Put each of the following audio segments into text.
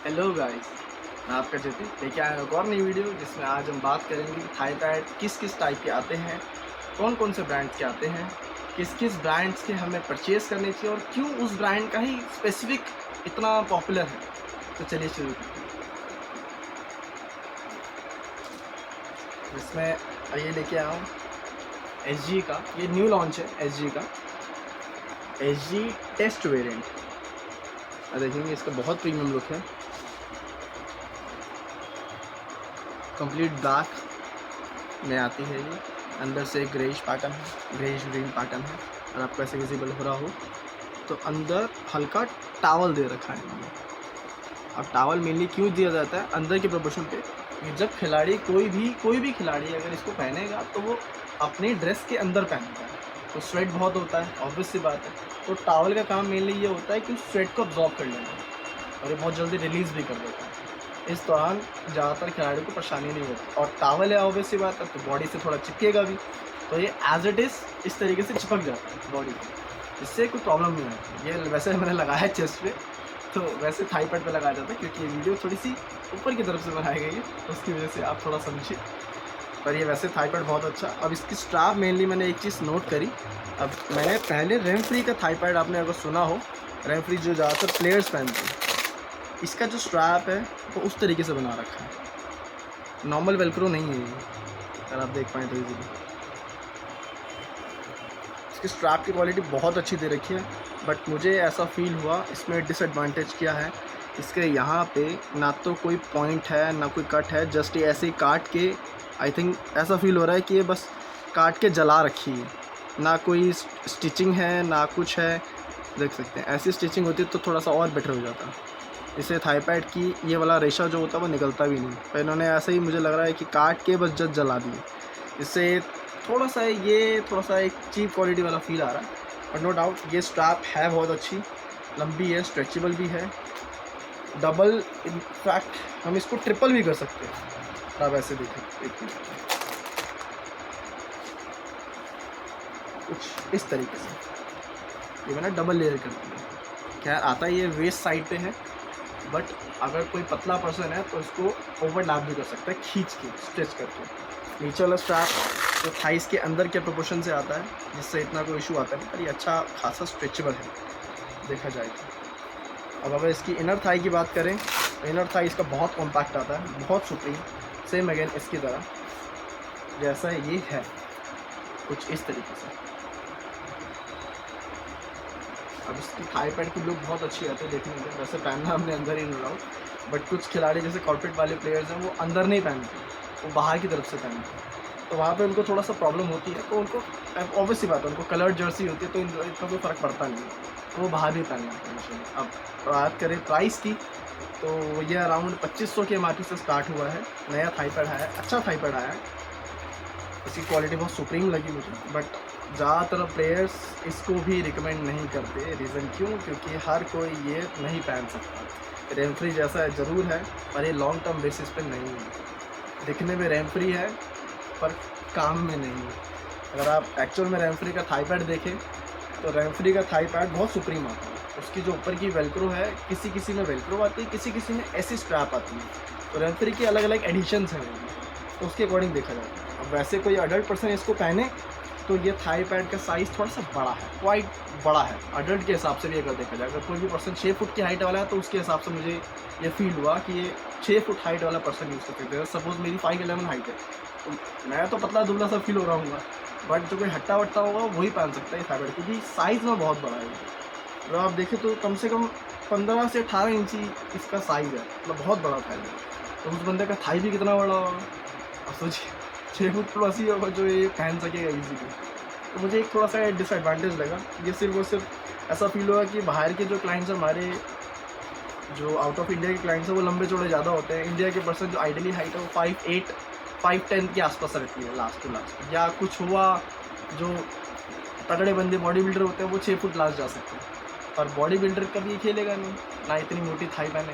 Hello guys, मैं आपका जतिन लेके आया हूं एक और नई वीडियो जिसमें आज हम बात करेंगे कि थाई पैड किस किस टाइप के आते हैं, कौन कौन से ब्रांड्स के आते हैं, किस किस ब्रांड्स के हमें परचेज़ करने चाहिए और क्यों उस ब्रांड का ही स्पेसिफिक इतना पॉपुलर है। तो चलिए शुरू करते हैं। इसमें ये लेके आया हूँ एसजी का, ये न्यू लॉन्च है एसजी का, एसजी टेस्ट वेरिएंट। देखेंगे इसका बहुत प्रीमियम लुक है, कंप्लीट ब्लैक में आती है ये। अंदर से ग्रेइश पैटर्न है, ग्रेइश ग्रीन पैटर्न है। और आपको ऐसे विजिबल हो रहा हो तो अंदर हल्का टावल दे रखा है। अब टावल मेनली क्यों दिया जाता है अंदर के प्रोपोर्शन पे, कि जब खिलाड़ी कोई भी खिलाड़ी अगर इसको पहनेगा तो वो अपने ड्रेस के अंदर पहनता है तो स्वेट बहुत होता है, ऑब्वियस सी बात है। तो टावल का काम मेनली ये होता है कि उस स्वेट को अब्जॉर्ब कर लेना और ये बहुत जल्दी रिलीज़ भी कर देता है। इस दौरान ज़्यादातर खिलाड़ियों को परेशानी नहीं होती और टावल है ऑब्वियस सी बात है तो बॉडी से थोड़ा चिपकेगा भी, तो ये एज इट इज़ इस तरीके से चिपक जाता है बॉडी पे, इससे कोई प्रॉब्लम नहीं आती। ये वैसे मैंने लगाया है चेस्ट पे, तो वैसे थाई पैड पे लगाया जाता है क्योंकि ये वीडियो थोड़ी सी ऊपर की तरफ से बनाई गई है तो उसकी वजह से आप थोड़ा समझिए। पर ये वैसे थाई पैड बहुत अच्छा। अब इसकी स्ट्रैप मेनली मैंने एक चीज़ नोट करी। अब मैंने पहले रेमफ्री का थाई पैड आपने अगर सुना हो, रेमफ्री जो ज़्यादातर प्लेयर्स पहनते हैं, इसका जो स्ट्रैप है वो उस तरीके से बना रखा है, नॉर्मल वेलक्रो नहीं है ये, अगर आप देख पाएँ तो इजीली। इसकी स्ट्रैप की क्वालिटी बहुत अच्छी दे रखी है, बट मुझे ऐसा फील हुआ इसमें डिसएडवांटेज क्या है, इसके यहाँ पे ना तो कोई पॉइंट है ना कोई कट है, जस्ट ये ऐसे ही काट के, आई थिंक ऐसा फील हो रहा है कि ये बस काट के जला रखी है, ना कोई स्टिचिंग है ना कुछ है। देख सकते हैं ऐसी स्टिचिंग होती तो थोड़ा सा और बेटर हो जाता। इससे थाई पैड की ये वाला रेशा जो होता है वो निकलता भी नहीं, पर इन्होंने ऐसे ही मुझे लग रहा है कि काट के बस जस्ट जला दिए। इससे थोड़ा सा एक चीप क्वालिटी वाला फील आ रहा है। बट नो डाउट ये स्ट्रैप है बहुत अच्छी, लंबी है, स्ट्रेचेबल भी है, डबल, इनफैक्ट हम इसको ट्रिपल भी कर सकते हैं। आप ऐसे देखें एक मिनट, कुछ इस तरीके से ये मैंने डबल लेयर कर दिया। खैर आता ये वेस्ट साइड पे है, बट अगर कोई पतला पर्सन है तो इसको ओवरलैप भी कर सकता है, खींच के स्ट्रेच करके। नीचे वाला स्ट्रैप जो थाइस के अंदर के प्रोपोर्शन से आता है, जिससे इतना कोई इशू आता है, पर ये अच्छा खासा स्ट्रेचेबल है देखा जाए तो। अब अगर इसकी इनर थाई की बात करें तो इनर थाई इसका बहुत कॉम्पैक्ट आता है, बहुत सुप्रीम, सेम अगेन इसकी तरह जैसा ये है, कुछ इस तरीके से। अब इसकी थाई पैड की लुक बहुत अच्छी आती है देखने में, वैसे पहनना हमने अंदर ही नहीं, बट कुछ खिलाड़ी जैसे कॉर्पोरेट वाले प्लेयर्स हैं वो अंदर नहीं पहनते, वो बाहर की तरफ से पहनते हैं, तो वहाँ पे उनको थोड़ा सा प्रॉब्लम होती है। तो उनको ऑब्वियस सी बात है, उनको कलर्ड जर्सी होती है तो इतना कोई फ़र्क पड़ता नहीं है, तो वो बाहर भी पहनना है। अब बात करें प्राइस की तो ये अराउंड 2500 के MRP से स्टार्ट हुआ है। नया थाई पैड आया है, अच्छा थाई पैड आया है, इसकी क्वालिटी बहुत सुप्रीम लगी मुझे, बट ज़्यादातर प्लेयर्स इसको भी रिकमेंड नहीं करते। रीज़न क्यों? क्योंकि हर कोई ये नहीं पहन सकता। रेमफ्री जैसा ज़रूर है पर ये लॉन्ग टर्म बेसिस पे नहीं है। दिखने में रेमफ्री है पर काम में नहीं है। अगर आप एक्चुअल में रेमफ्री का थाई पैड देखें तो रेमफ्री का थाई पैड बहुत सुप्रीम आता है। उसकी जो ऊपर की वेलक्रो है, किसी किसी में वेलक्रो आती है, किसी किसी में ऐसी स्ट्रैप आती है, तो रेमफ्री की अलग अलग एडिशंस हैं, तो उसके अकॉर्डिंग देखा जाता है। अब वैसे कोई अडल्ट पर्सन इसको पहने तो ये थाई पैड का साइज़ थोड़ा सा बड़ा है, क्वाइट बड़ा है अडल्ट के हिसाब से भी। अगर देखा जाए, अगर कोई भी पर्सन 6 फुट की हाइट वाला है तो उसके हिसाब से मुझे ये फील हुआ कि ये 6 फुट हाइट वाला पर्सन यूज़ कर सकते हैं। सपोज़ मेरी 5'11" हाइट है तो मैं तो पतला दुबला सा फील हो रहा हूँ, बट जो कोई हट्टा वट्टा होगा वही पहन सकता है थाई पैड, क्योंकि साइज़ में बहुत बड़ा है। अगर आप देखें तो कम से कम 15 से 18 इंची इसका साइज़ है, मतलब बहुत बड़ा थाई है। तो उस बंदे का थाई भी कितना बड़ा होगा, अब सोचिए 6 फुट प्लस ही होगा जो ये पहन सकेगा ईजीली। तो मुझे एक थोड़ा सा डिसएडवांटेज लगा। ये सिर्फ ऐसा फील हुआ कि बाहर के जो क्लाइंट्स हैं, हमारे जो आउट ऑफ इंडिया के क्लाइंट्स हैं, वो लंबे चौड़े ज़्यादा होते हैं। इंडिया के पर्सन जो आइडियली हाइट है वो 5'8", 5'10" के आसपास रहती है लास्ट टू लास्ट, या कुछ हुआ जो तगड़े बंदे बॉडी बिल्डर होते हैं वो 6 फुट लास्ट जा सकते हैं, पर बॉडी बिल्डर कभी खेलेगा नहीं ना इतनी मोटी थाई पहने।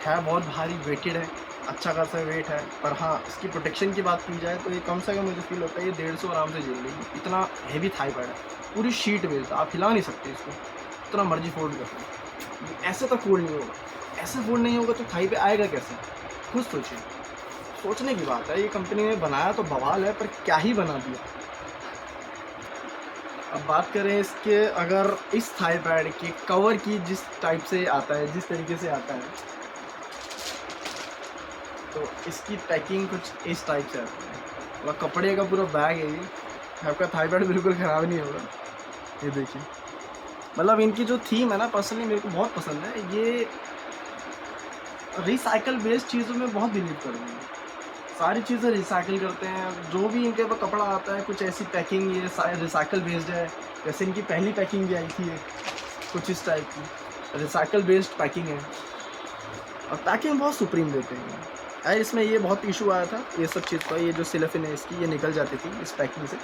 है बहुत भारी, वेटेड है, अच्छा खासा वेट है, पर हाँ इसकी प्रोटेक्शन की बात की जाए तो ये कम से कम मुझे फील होता है ये 150 आराम से झेल लेगी। इतना हेवी थाई पैड है, पूरी शीट बेस्ड, आप हिला नहीं सकते इसको, इतना मर्जी फोल्ड कर सकते, ऐसे तक फोल्ड नहीं होगा, ऐसे वुड नहीं होगा तो थाई पे आएगा कैसे? खुद सोचिए, सोचने की बात है। ये कंपनी ने बनाया तो बवाल है, पर क्या ही बना दिया। अब बात करें इसके, अगर इस थाई पैड के कवर की जिस टाइप से आता है, जिस तरीके से आता है, तो इसकी पैकिंग कुछ इस टाइप से आती है। मतलब कपड़े का पूरा बैग है ये, आपका थाई पैड बिल्कुल ख़राब नहीं होगा। ये देखिए, मतलब इनकी जो थीम है ना, पर्सनली मेरे को बहुत पसंद है। ये रिसाइकल बेस्ड चीज़ों में बहुत बिलीव करते हैं। सारी चीज़ें रिसाइकिल करते हैं, जो भी इनके पास कपड़ा आता है कुछ ऐसी पैकिंग ये रिसाइकिल बेस्ड है। जैसे इनकी पहली पैकिंग भी आई थी ये, कुछ इस टाइप की रिसाइकिल बेस्ड पैकिंग है, और पैकिंग बहुत सुप्रीम देते हैं यार। इसमें ये बहुत इशू आया था ये सब चीज़ का, ये जो सिलेफिन है इसकी, ये निकल जाती थी इस पैकिंग से,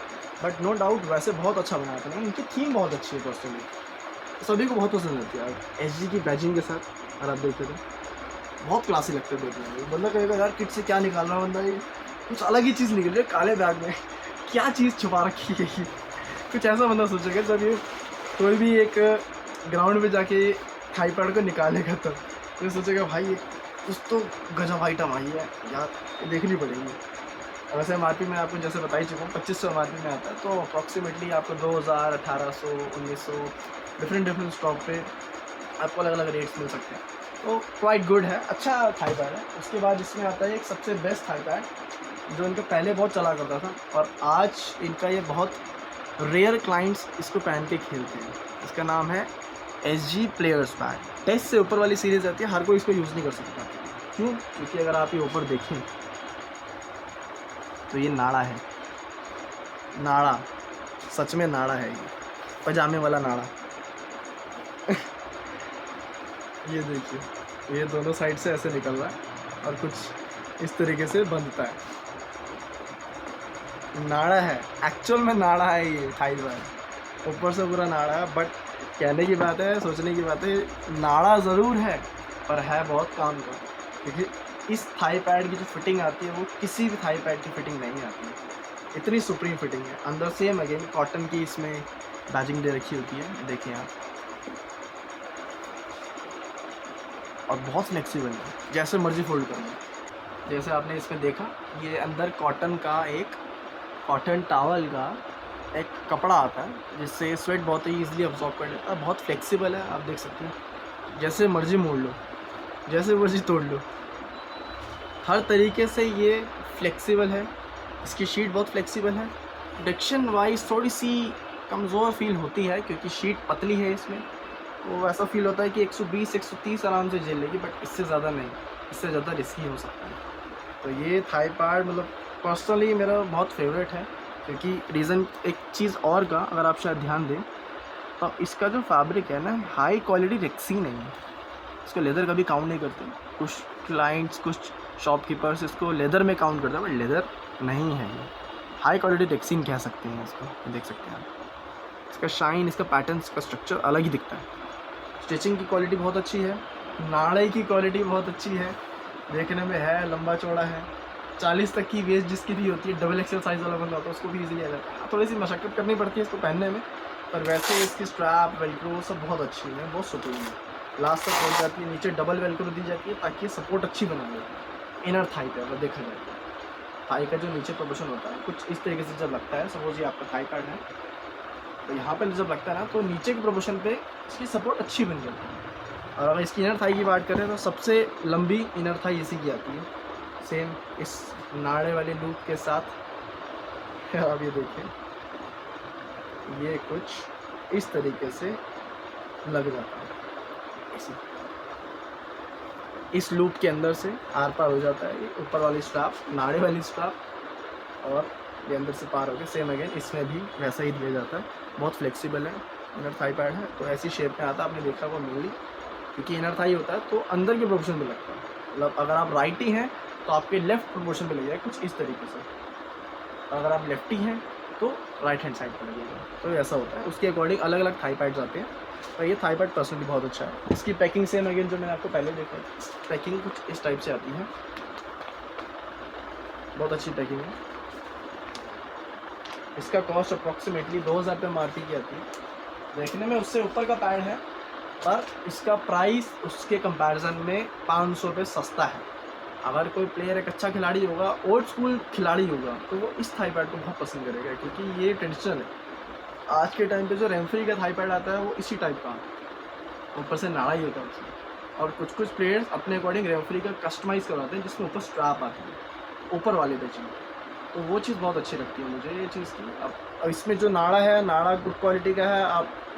बट नो डाउट वैसे बहुत अच्छा बनाया था। इनकी थीम बहुत अच्छी है, पर्सनली सभी को बहुत पसंद आती है यार। एसजी की बैजिंग के साथ अगर आप देखते तो बहुत क्लासी लगते हैं देखने में। बंदा कहेगा यार किट से क्या निकाल रहा है बंदा, ये कुछ अलग ही चीज़ निकल रही है काले बैग में, क्या चीज़ छुपा रखी है ये, कुछ ऐसा बंदा सोचेगा जब ये कोई भी एक ग्राउंड में जाके थाई पैड को निकालेगा तब तो ये सोचेगा भाई ये कुछ तो गजब आइटम आई है यार, ये देखनी पड़ेगी। वैसे एमआरपी में आपको जैसे बता ही चुका हूँ 2500 एमआरपी में आता है, तो अप्रॉक्सीमेटली आपको 2000, 1800, 1900 डिफरेंट स्टॉक पे आपको अलग अलग रेट्स मिल सकते हैं। तो क्वाइट गुड है, अच्छा थाई पैड है। उसके बाद इसमें आता है एक सबसे बेस्ट थाई पैड जो इनका पहले बहुत चला करता था, और आज इनका ये बहुत रेयर क्लाइंट्स इसको पहन के खेलते हैं। इसका नाम है SG प्लेयर्स पैड। टेस्ट से ऊपर वाली सीरीज़ आती है, हर कोई इसको यूज़ नहीं कर सकता। क्यों? क्योंकि अगर आप ये ऊपर देखें तो ये नाड़ा है, नाड़ा, सच में नाड़ा है, ये पजामे वाला नाड़ा। ये देखिए, ये दोनों साइड से ऐसे निकल रहा है और कुछ इस तरीके से बंधता है। नाड़ा है, एक्चुअल में नाड़ा है ये थाई पैड, ऊपर से पूरा नाड़ा है। बट कहने की बात है, सोचने की बात है, नाड़ा ज़रूर है पर है बहुत काम का। क्योंकि इस थाई पैड की जो फिटिंग आती है वो किसी भी थाई पैड की फिटिंग नहीं आती है, इतनी सुप्रीम फिटिंग है। अंदर सेम अगेन कॉटन की इसमें बैजिंग दे रखी होती है, देखिए आप, और बहुत फ्लेक्सिबल है, जैसे मर्जी फोल्ड कर लो। जैसे आपने इसमें देखा, ये अंदर कॉटन का एक कॉटन टावल का एक कपड़ा आता है जिससे स्वेट बहुत ही ईजिली अब्जॉर्ब कर लेता है, बहुत फ्लेक्सिबल है। आप देख सकते हैं, जैसे मर्जी मोड़ लो, जैसे मर्जी तोड़ लो, हर तरीके से ये फ्लेक्सिबल है। इसकी शीट बहुत फ्लेक्सिबल है। प्रोटेक्शन वाइज थोड़ी सी कमज़ोर फील होती है क्योंकि शीट पतली है इसमें, तो ऐसा फील होता है कि 120-130 आराम से झेल लेगी, बट इससे ज़्यादा नहीं, इससे ज़्यादा रिस्की हो सकता है। तो ये थाई पैड मतलब पर्सनली मेरा बहुत फेवरेट है, क्योंकि रीज़न एक चीज़ और का अगर आप शायद ध्यान दें तो इसका जो फैब्रिक है ना, हाई क्वालिटी रेक्सिन नहीं है। इसको लेदर कभी काउंट नहीं करते, कुछ क्लाइंट्स, कुछ शॉपकीपर्स इसको लेदर में काउंट करते हैं, बट लेदर नहीं है ये, हाई क्वालिटी रेक्सिन कह सकते हैं इसको। देख सकते हैं आप, इसका शाइन, इसका पैटर्न, इसका स्ट्रक्चर अलग ही दिखता है। स्टिचिंग की क्वालिटी बहुत अच्छी है, नाड़े की क्वालिटी बहुत अच्छी है, देखने में है लंबा चौड़ा है। 40 तक की वेस्ट जिसकी भी होती है, डबल एक्सेल साइज़ वाला बंदा होता है, उसको भी इजीली आ जाता है। थोड़ी सी मशक्क़त करनी पड़ती है इसको पहनने में, पर वैसे इसकी स्ट्रैप, वेल्क्रो सब बहुत अच्छी है, बहुत सुकून है, लास्ट तक पहुँच जाती है। नीचे डबल वेल्क्रो दी जाती है ताकि सपोर्ट अच्छी बना देती है इनर थाई पे। अगर देखा जाए थाई का जो नीचे प्रोपोर्शन होता है कुछ इस तरीके से जब लगता है, सपोज ये आपका थाई पैड है, तो यहाँ पर जब लगता है ना, तो नीचे के प्रोपोर्शन पे इसकी सपोर्ट अच्छी बन जाती है। और अगर इसकी इनर थाई की बात करें तो सबसे लंबी इनर थाई इसी की आती है, सेम इस नाड़े वाले लूप के साथ। अब ये देखें, ये कुछ इस तरीके से लग जाता है, इस लूप के अंदर से आर पार हो जाता है। ये ऊपर वाली स्ट्रैप, नाड़े वाली स्ट्रैप, और ये अंदर से पार हो गया। सेम अगेन इसमें भी वैसा ही दिया जाता है, बहुत फ्लेक्सिबल है। इनर थाई पैड है तो ऐसी शेप में आता है, आपने देखा वो मेनली क्योंकि इनर थाई होता है तो अंदर के प्रोपोर्शन में लगता है। मतलब अगर आप राइटी हैं तो आपके लेफ्ट प्रोपोर्शन में लगेगा कुछ इस तरीके से, अगर आप लेफ्टी हैं तो राइट हैंड साइड पर लगेगा। तो ऐसा होता है, उसके अकॉर्डिंग अलग अलग थाई पैड्स आते हैं। तो ये थाई पैड पर्सनली बहुत अच्छा है। इसकी पैकिंग सेम अगेन जो मैंने आपको पहले देखा, पैकिंग कुछ इस टाइप से आती है, बहुत अच्छी पैकिंग है। इसका कॉस्ट अप्रॉक्सीमेटली 2000 रुपये MRP की आती है। देखने में उससे ऊपर का पैड है, पर इसका प्राइस उसके कंपैरिजन में 500 रुपये सस्ता है। अगर कोई प्लेयर एक अच्छा खिलाड़ी होगा, ओल्ड स्कूल खिलाड़ी होगा, तो वो इस थाई पैड को बहुत पसंद करेगा, क्योंकि ये ट्रेडिशनल है। आज के टाइम पे जो रेमफ्री का थाई पैड आता है वो इसी टाइप का ऊपर से नाड़ा ही होता है उसमें, और कुछ कुछ प्लेयर्स अपने अकॉर्डिंग रेमफ्री का कस्टमाइज़ करवाते हैं जिसमें ऊपर स्ट्रैप आती है ऊपर वाले बेच में। तो वो चीज़ बहुत अच्छी लगती है मुझे ये चीज़ की। अब इसमें जो नाड़ा है, नाड़ा गुड क्वालिटी का है।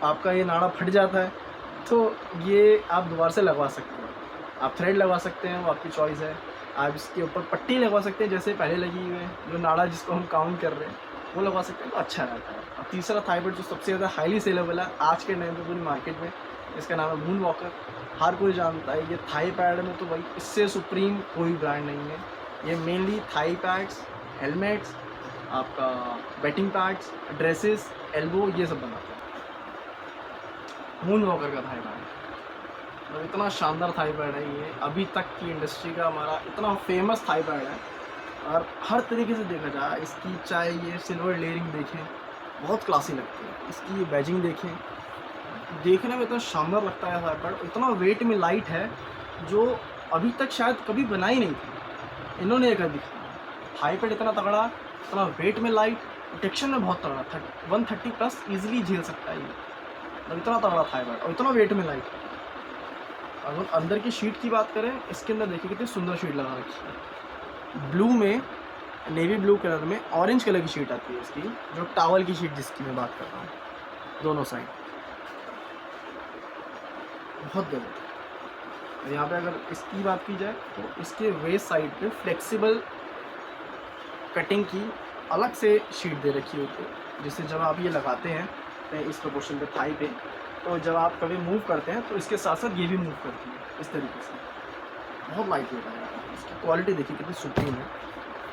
आपका ये नाड़ा फट जाता है तो ये आप दोबारा से लगवा सकते हैं। आप थ्रेड लगवा सकते हैं, वो आपकी चॉइस है। आप इसके ऊपर पट्टी लगवा सकते हैं जैसे पहले लगी हुई है, जो नाड़ा जिसको हम काउंट कर रहे हैं वो लगवा सकते हैं, तो अच्छा रहता है। और तीसरा थाई पैड जो सबसे ज़्यादा हाईली सेलेबल है आज के टाइम पे पूरी मार्केट में, इसका नाम है मून वॉकर। हर कोई जानता है ये थाई पैड में, तो भाई इससे सुप्रीम कोई ब्रांड नहीं है। ये मेनली थाई पैड्स, हेलमेट्स, आपका बैटिंग पैड्स, ड्रेसेस, एल्बो, ये सब बनाते हैं। मून वॉकर का थाई पैड मतलब इतना शानदार थाई पैड है ये, अभी तक की इंडस्ट्री का हमारा इतना फेमस थाई पैड है। और हर तरीके से देखा जाए इसकी, चाहे ये सिल्वर लेयरिंग देखें बहुत क्लासी लगती है, इसकी बैजिंग देखें देखने में इतना शानदार लगता है थाई पैड। इतना वेट में लाइट है जो अभी तक शायद कभी बना ही नहीं था, इन्होंने ये कर दिखाया। थाई पैड इतना तगड़ा, इतना वेट में लाइट, प्रोटेक्शन में बहुत तगड़ा, 130 प्लस ईजिली झेल सकता है ये, मतलब इतना तगड़ा थाई पैड और इतना वेट में लाइट। अगर अंदर की शीट की बात करें, इसके अंदर देखिए कितनी सुंदर शीट लगा रखी है। ब्लू में, नेवी ब्लू कलर में ऑरेंज कलर की शीट आती है इसकी, जो टावल की शीट जिसकी मैं बात कर रहा हूँ, दोनों साइड बहुत गजब। यहाँ पे अगर इसकी बात की जाए तो इसके वेस्ट साइड पे फ्लेक्सिबल कटिंग की अलग से शीट दे रखी होती है, जिससे जब आप ये लगाते हैं इस प्रोपोर्शन पे थाई पे, तो जब आप कभी मूव करते हैं तो इसके साथ साथ ये भी मूव करती है इस तरीके से। बहुत लाइट वेट है, इसकी क्वालिटी देखिए कितनी सुप्रीम है।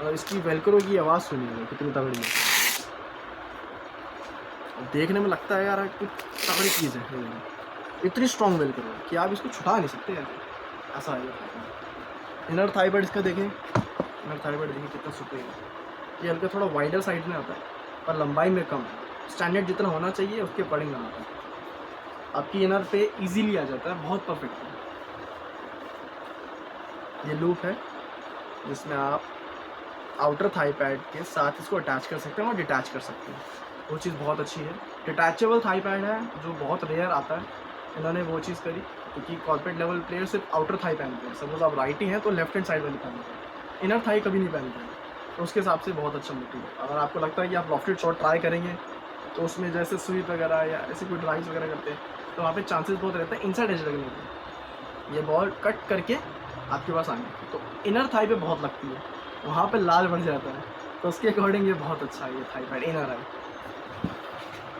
और इसकी वेलक्रो की आवाज़ सुनिए कितनी तगड़ी है, और देखने में लगता है यार कुछ तगड़ी चीज़ है। इतनी स्ट्रॉन्ग वेलक्रो कि आप इसको छुटा नहीं सकते यार, ऐसा है। इनर थाई पैड इसका देखें, इनर थाई पैड देखिए कितना सुप्रीम है। ये हल्का थोड़ा वाइडर साइड में आता है पर लंबाई में कम, स्टैंडर्ड जितना होना चाहिए उसके अकॉर्डिंग बनाता है। आपकी इनर पे इजीली आ जाता है, बहुत परफेक्ट है। ये लूप है जिसमें आप आउटर थाई पैड के साथ इसको अटैच कर सकते हैं और डिटैच कर सकते हैं, वो चीज़ बहुत अच्छी है। डिटैचेबल थाई पैड है जो बहुत रेयर आता है, इन्होंने वो चीज़ करी, क्योंकि कॉर्पोरेट लेवल प्लेयर सिर्फ आउटर थाई पहनते हैं। सपोज आप राइटी हैं तो लेफ्ट हैंड साइड वाली पहनते हैं, इनर थाई कभी नहीं पहनते हैं, तो उसके हिसाब से बहुत अच्छा मोटिव है। अगर आपको लगता है कि आप लॉफ्टेड शॉट ट्राई करेंगे तो उसमें जैसे स्वीप वगैरह या ऐसी कोई ड्राइव्स वगैरह करते हैं तो वहाँ पे चांसेस बहुत रहते हैं इनसाइड एज लगने के, ये बॉल कट करके आपके पास आने की, तो इनर थाई पे बहुत लगती है, वहाँ पे लाल बढ़ जाता है, तो उसके अकॉर्डिंग ये बहुत अच्छा है ये थाई पैड इनर है।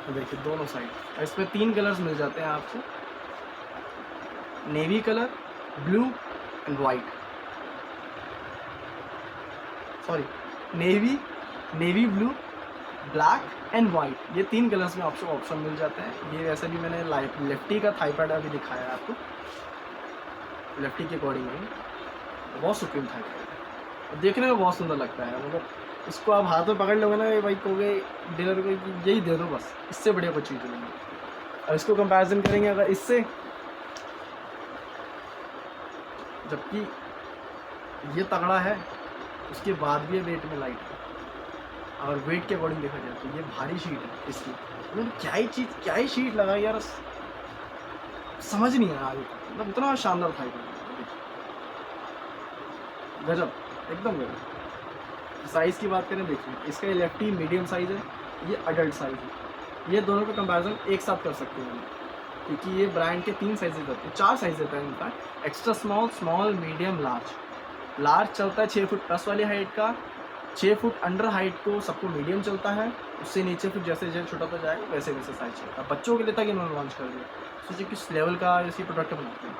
तो देखिए दोनों साइड, और इसमें 3 कलर्स मिल जाते हैं आपको, navy colour, blue and white, sorry navy blue, black and white, ये 3 कलर्स में आपको ऑप्शन मिल जाते हैं। ये वैसे भी मैंने लेफ्टी का थाई पैड अभी दिखाया है आपको, लेफ्टी के अकॉर्डिंग में बहुत सुप्रीम थाई पैड, देखने में बहुत सुंदर लगता है। मतलब इसको आप हाथ में पकड़ लोगे ना भाई, कहोगे डीलर को यही दे दो बस, इससे बढ़िया कोई चीज़ नहीं है। और इसको कंपैरिजन करेंगे अगर इससे, जबकि ये तगड़ा है उसके बाद भी वेट में लाइट है, और वेट के अकॉर्डिंग देखा जाए तो ये भारी शीट है इसकी। मतलब क्या ही शीट लगा यार, समझ नहीं आया आगे, मतलब इतना शानदार था गजब, एकदम गजब। साइज़ की बात करें देखिए, इसका ये लेफ्टी मीडियम साइज़ है, ये अडल्ट साइज़ है। ये दोनों का कंपैरिजन एक साथ कर सकते हैं क्योंकि ये ब्रांड के 3 साइजेज होते हैं, 4 साइज होता है इनका, extra small, small, medium, large. Large चलता है 6 फुट प्लस वाली हाइट का, 6 फुट अंडर हाइट को सबको मीडियम चलता है, उससे नीचे फिर जैसे जैसे छोटा होता जाएगा वैसे वैसे साइज चलता है। बच्चों के लिए तक इन्होंने लॉन्च कर दिया, सोचिए किस लेवल का ऐसी प्रोडक्ट बनाते हैं।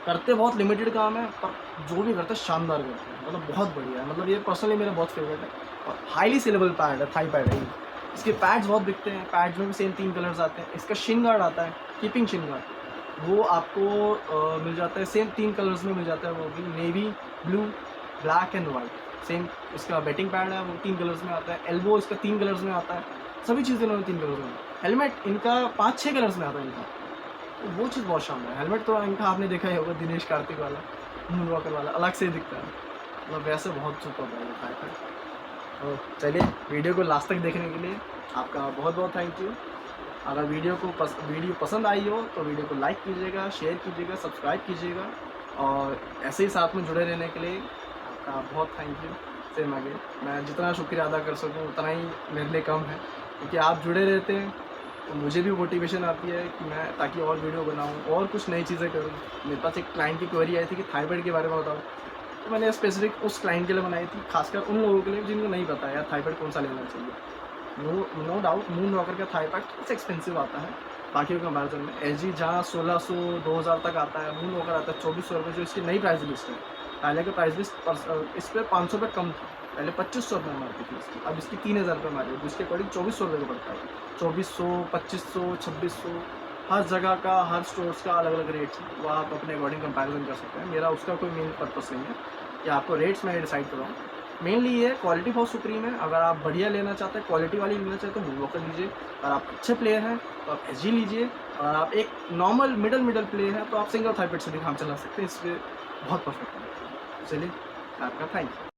करते बहुत लिमिटेड काम है पर जो भी करते हैं शानदार करते हैं, मतलब बहुत बढ़िया है। मतलब ये पर्सनली मेरा बहुत फेवरेट है और हाईली सेलेबल पैड है, थाई पैड है ये। इसके पैड्स बहुत बिकते हैं, पैड्स में भी सेम 3 कलर्स आते हैं। इसका शिन गार्ड आता है, कीपिंग शिन गार्ड, वो आपको मिल जाता है सेम 3 कलर्स में मिल जाता है, वो भी navy blue, black and white. Same इसका बैटिंग पैड है वो 3 कलर्स में आता है, एल्बो इसका 3 कलर्स में आता है, सभी चीज़ें इन्होंने 3 कलर्स में। हेलमेट इनका 5-6 कलर्स में आता है इनका, तो वो चीज़ बहुत शानदार है। हेलमेट तो इनका आपने देखा ही होगा, दिनेश कार्तिक वाला, मून वॉकर वाला, अलग से ही दिखता है, मतलब वैसे बहुत सुपर है वो ट्राइपॉड। तो चलिए, वीडियो को लास्ट तक देखने के लिए आपका बहुत बहुत थैंक यू। अगर वीडियो पसंद आई हो तो वीडियो को लाइक कीजिएगा, शेयर कीजिएगा, सब्सक्राइब कीजिएगा, और ऐसे ही साथ में जुड़े रहने के लिए आपका बहुत थैंक यू। सेम आगे मैं जितना शुक्रिया अदा कर सकूं उतना ही मेरे लिए कम है, क्योंकि आप जुड़े रहते हैं तो मुझे भी मोटिवेशन आती है कि मैं ताकि और वीडियो बनाऊं और कुछ नई चीज़ें करूं। मेरे पास एक क्लाइंट की क्वेरी आई थी कि थाईपॉइड के बारे में बताओ, तो मैंने स्पेसिफिक उस क्लाइंट के लिए बनाई थी, खासकर उन लोगों के लिए जिनको नहीं पता यार थाईपॉइड कौन सा लेना चाहिए। नो डाउट मून वॉकर का थाईपॉइड कुछ एक्सपेंसिव आता है बाकी के कंपैरिजन में। एल जी जहाँ 1600 2000 तक आता है, मून वॉकर आता है 2400 रुपये, जो इसकी नई प्राइस लिस्ट है। पहले का प्राइस लिस्ट इस पर 500 रुपये कम था, पहले 2500 रुपये मारती थी इसकी, अब इसकी 3000 रुपये मारी, जिसके अकॉर्डिंग 2400 रुपये का पड़ता है। 2400, 2500, 2600, हर जगह का, हर स्टोर्स का अलग अलग रेट है, वो आप अपने अकॉर्डिंग कंपैरिजन कर सकते हैं। मेरा उसका कोई मेन पर्पस नहीं है कि आपको रेट्स मैं डिसाइड कराऊँ। मेनली ये क्वालिटी बहुत सुप्रीम है। अगर आप बढ़िया लेना चाहते हैं, क्वालिटी वाली लेना चाहते हैं तो वॉकर लीजिए। अगर आप अच्छे प्लेयर हैं तो आप एस जी लीजिए। अगर आप एक नॉर्मल मिडल प्लेयर हैं तो आप सिंगल थाईपॉइड से भी काम चला सकते हैं, इस पर बहुत परफेक्ट है। चलिए, आपका थैंक यू।